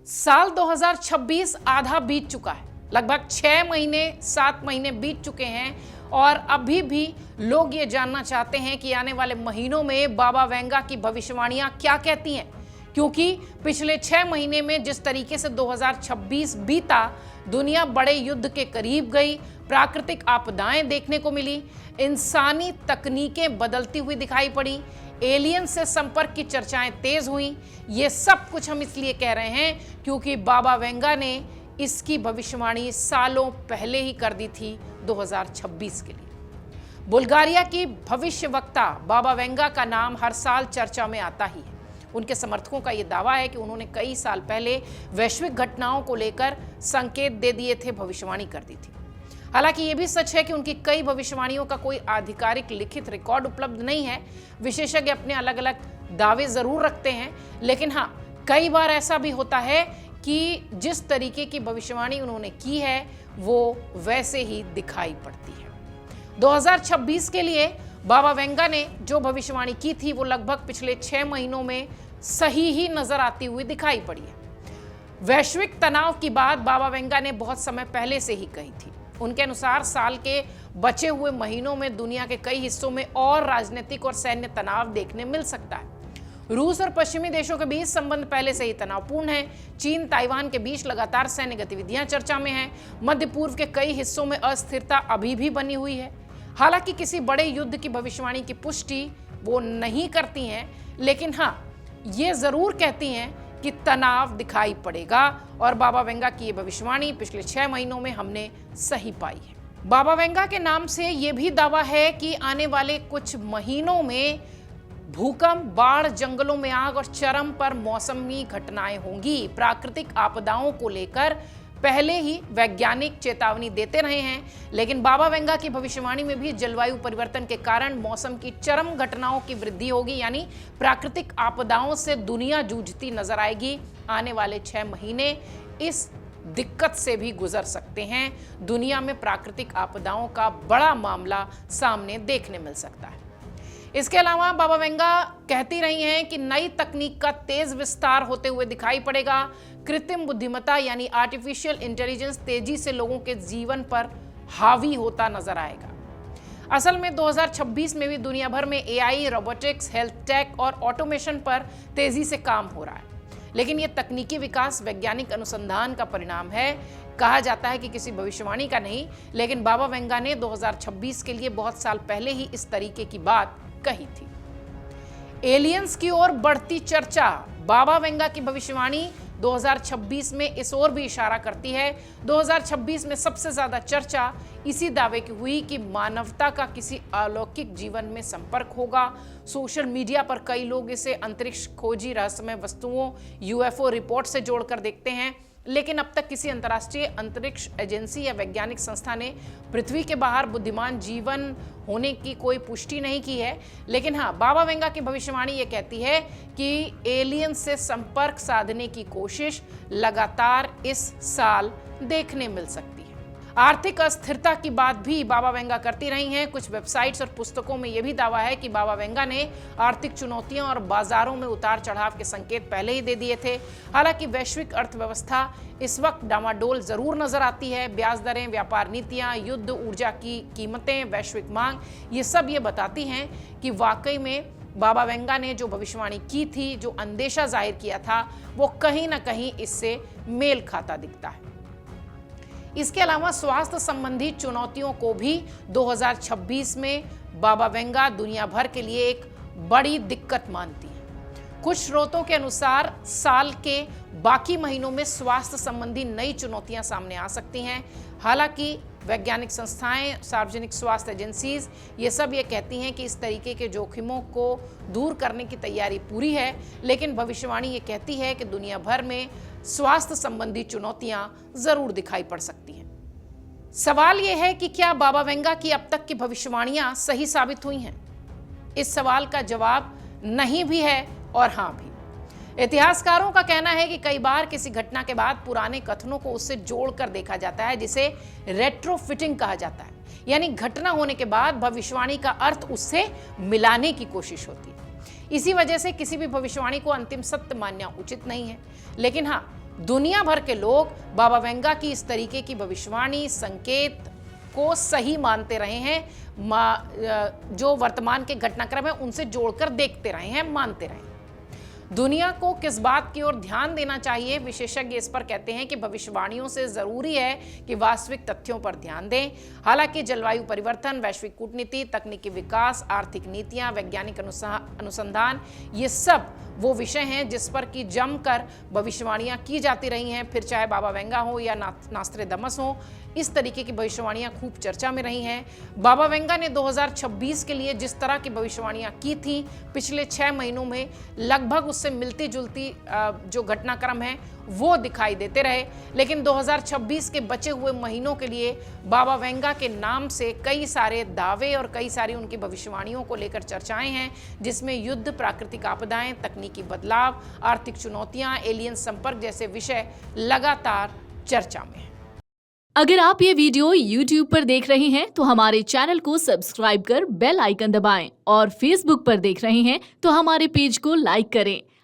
साल 2026 आधा बीत चुका है। लगभग 6 महीने 7 महीने बीत चुके हैं और अभी भी लोग ये जानना चाहते हैं कि आने वाले महीनों में बाबा वेंगा की भविष्यवाणियां क्या कहती हैं, क्योंकि पिछले 6 महीने में जिस तरीके से 2026 बीता, दुनिया बड़े युद्ध के करीब गई, प्राकृतिक आपदाएं देखने को मिली, इंसानी तकनीकें बदलती हुई दिखाई पड़ी, एलियन से संपर्क की चर्चाएं तेज हुई। ये सब कुछ हम इसलिए कह रहे हैं क्योंकि बाबा वेंगा ने इसकी भविष्यवाणी सालों पहले ही कर दी थी 2026 के लिए। बुल्गारिया की भविष्यवक्ता बाबा वेंगा का नाम हर साल चर्चा में आता ही है। उनके समर्थकों का यह दावा है कि उन्होंने कई साल पहले वैश्विक घटनाओं को लेकर संकेत दे दिए थे, भविष्यवाणी कर दी थी। हालांकि यह भी सच है कि उनकी कई भविष्यवाणियों का कोई आधिकारिक लिखित रिकॉर्ड उपलब्ध नहीं है। विशेषज्ञ अपने अलग अलग दावे जरूर रखते हैं, लेकिन हाँ, कई बार ऐसा भी होता है कि जिस तरीके की भविष्यवाणी उन्होंने की है वो वैसे ही दिखाई पड़ती है। 2026 के लिए बाबा वेंगा ने जो भविष्यवाणी की थी वो लगभग पिछले 6 महीनों में सही ही नजर आती हुई दिखाई पड़ी है। वैश्विक तनाव की बात बाबा वेंगा ने बहुत समय पहले से ही कही थी। उनके अनुसार साल के बचे हुए महीनों में दुनिया के कई हिस्सों में और राजनीतिक और सैन्य तनाव देखने मिल सकता है। रूस और पश्चिमी देशों के बीच संबंध पहले से ही तनावपूर्ण है। चीन ताइवान के बीच लगातार सैन्य गतिविधियां चर्चा में हैं। मध्य पूर्व के कई हिस्सों में अस्थिरता अभी भी बनी हुई है। हालांकि किसी बड़े युद्ध की भविष्यवाणी की पुष्टि वो नहीं करती हैं, लेकिन हाँ, ये जरूर कहती हैं कि तनाव दिखाई पड़ेगा और बाबा वेंगा की ये भविष्यवाणी पिछले 6 महीनों में हमने सही पाई है। बाबा वेंगा के नाम से ये भी दावा है कि आने वाले कुछ महीनों में भूकंप, बाढ़, जंगलों में आग और चरम पर मौसमी घटनाएं होंगी। प्राकृतिक आपदाओं को लेकर पहले ही वैज्ञानिक चेतावनी देते रहे हैं, लेकिन बाबा वेंगा की भविष्यवाणी में भी जलवायु परिवर्तन के कारण मौसम की चरम घटनाओं की वृद्धि होगी, यानी प्राकृतिक आपदाओं से दुनिया जूझती नजर आएगी। आने वाले 6 महीने इस दिक्कत से भी गुजर सकते हैं। दुनिया में प्राकृतिक आपदाओं का बड़ा मामला सामने देखने मिल सकता है। इसके अलावा बाबा वेंगा कहती रही हैं कि नई तकनीक का तेज विस्तार होते हुए दिखाई पड़ेगा। कृत्रिम बुद्धिमत्ता यानी आर्टिफिशियल इंटेलिजेंस तेजी से लोगों के जीवन पर हावी होता नजर आएगा। असल में 2026 में भी दुनिया भर में एआई, रोबोटिक्स, हेल्थ टेक और ऑटोमेशन पर तेजी से काम हो रहा है, लेकिन यह तकनीकी विकास वैज्ञानिक अनुसंधान का परिणाम है। कहा जाता है कि किसी भविष्यवाणी का नहीं, लेकिन बाबा वेंगा ने 2026 के लिए बहुत साल पहले ही इस तरीके की बात कही थी। एलियंस की ओर बढ़ती चर्चा। बाबा वेंगा की भविष्यवाणी 2026 में इस ओर भी इशारा करती है। 2026 में सबसे ज्यादा चर्चा इसी दावे की हुई कि मानवता का किसी अलौकिक जीवन में संपर्क होगा। सोशल मीडिया पर कई लोग इसे अंतरिक्ष खोजी रहस्यमय वस्तुओं, यूएफओ रिपोर्ट से जोड़कर देखते हैं, लेकिन अब तक किसी अंतर्राष्ट्रीय अंतरिक्ष एजेंसी या वैज्ञानिक संस्था ने पृथ्वी के बाहर बुद्धिमान जीवन होने की कोई पुष्टि नहीं की है। लेकिन हाँ, बाबा वेंगा की भविष्यवाणी ये कहती है कि एलियन से संपर्क साधने की कोशिश लगातार इस साल देखने मिल सकती है। आर्थिक अस्थिरता की बात भी बाबा वेंगा करती रही हैं। कुछ वेबसाइट्स और पुस्तकों में यह भी दावा है कि बाबा वेंगा ने आर्थिक चुनौतियों और बाजारों में उतार चढ़ाव के संकेत पहले ही दे दिए थे। हालांकि वैश्विक अर्थव्यवस्था इस वक्त डामाडोल जरूर नजर आती है। ब्याज दरें, व्यापार नीतियां, युद्ध, ऊर्जा की कीमतें, वैश्विक मांग, ये सब ये बताती हैं कि वाकई में बाबा वेंगा ने जो भविष्यवाणी की थी, जो अंदेशा जाहिर किया था, वो कहीं ना कहीं इससे मेल खाता दिखता है। इसके अलावा स्वास्थ्य संबंधी चुनौतियों को भी 2026 में बाबा वेंगा दुनिया भर के लिए एक बड़ी दिक्कत मानती हैं। कुछ स्रोतों के अनुसार साल के बाकी महीनों में स्वास्थ्य संबंधी नई चुनौतियां सामने आ सकती हैं। हालांकि वैज्ञानिक संस्थाएं, सार्वजनिक स्वास्थ्य एजेंसीज, ये सब ये कहती हैं कि इस तरीके के जोखिमों को दूर करने की तैयारी पूरी है, लेकिन भविष्यवाणी ये कहती है कि दुनिया भर में स्वास्थ्य संबंधी चुनौतियां जरूर दिखाई पड़ सकती हैं। सवाल यह है कि क्या बाबा वेंगा की अब तक की भविष्यवाणियां सही साबित हुई हैं? इस सवाल का जवाब नहीं भी है और हां भी। इतिहासकारों का कहना है कि कई बार किसी घटना के बाद पुराने कथनों को उससे जोड़कर देखा जाता है, जिसे रेट्रोफिटिंग कहा जाता है। यानी घटना होने के बाद भविष्यवाणी का अर्थ उससे मिलाने की कोशिश होती है। इसी वजह से किसी भी भविष्यवाणी को अंतिम सत्य मानना उचित नहीं है। लेकिन हाँ, दुनिया भर के लोग बाबा वेंगा की इस तरीके की भविष्यवाणी संकेत को सही मानते रहे हैं, जो वर्तमान के घटनाक्रम है उनसे जोड़कर देखते रहे हैं, मानते रहे हैं। दुनिया को किस बात की ओर ध्यान देना चाहिए? विशेषज्ञ इस पर कहते हैं कि भविष्यवाणियों से जरूरी है कि वास्तविक तथ्यों पर ध्यान दें। हालांकि जलवायु परिवर्तन, वैश्विक कूटनीति, तकनीकी विकास, आर्थिक नीतियां, वैज्ञानिक अनुसंधान, ये सब वो विषय हैं जिस पर कि जमकर भविष्यवाणियां की जाती रही हैं। फिर चाहे बाबा वेंगा हो या नास्ट्रेडमस हो, इस तरीके की भविष्यवाणियां खूब चर्चा में रही हैं। बाबा वेंगा ने 2026 के लिए जिस तरह की भविष्यवाणियां की थी, पिछले 6 महीनों में लगभग उससे मिलती जुलती जो घटनाक्रम है वो दिखाई देते रहे। लेकिन 2026 के बचे हुए महीनों के लिए बाबा वेंगा के नाम से कई सारे दावे और कई सारी उनकी भविष्यवाणियों को लेकर चर्चाएं हैं, जिसमें युद्ध, प्राकृतिक आपदाएं, तकनीकी बदलाव, आर्थिक चुनौतियां, एलियन संपर्क जैसे विषय लगातार चर्चा में हैं। अगर आप ये वीडियो YouTube पर देख रहे हैं तो हमारे चैनल को सब्सक्राइब कर बेल आइकन दबाएं और Facebook पर देख रहे हैं तो हमारे पेज को लाइक करें।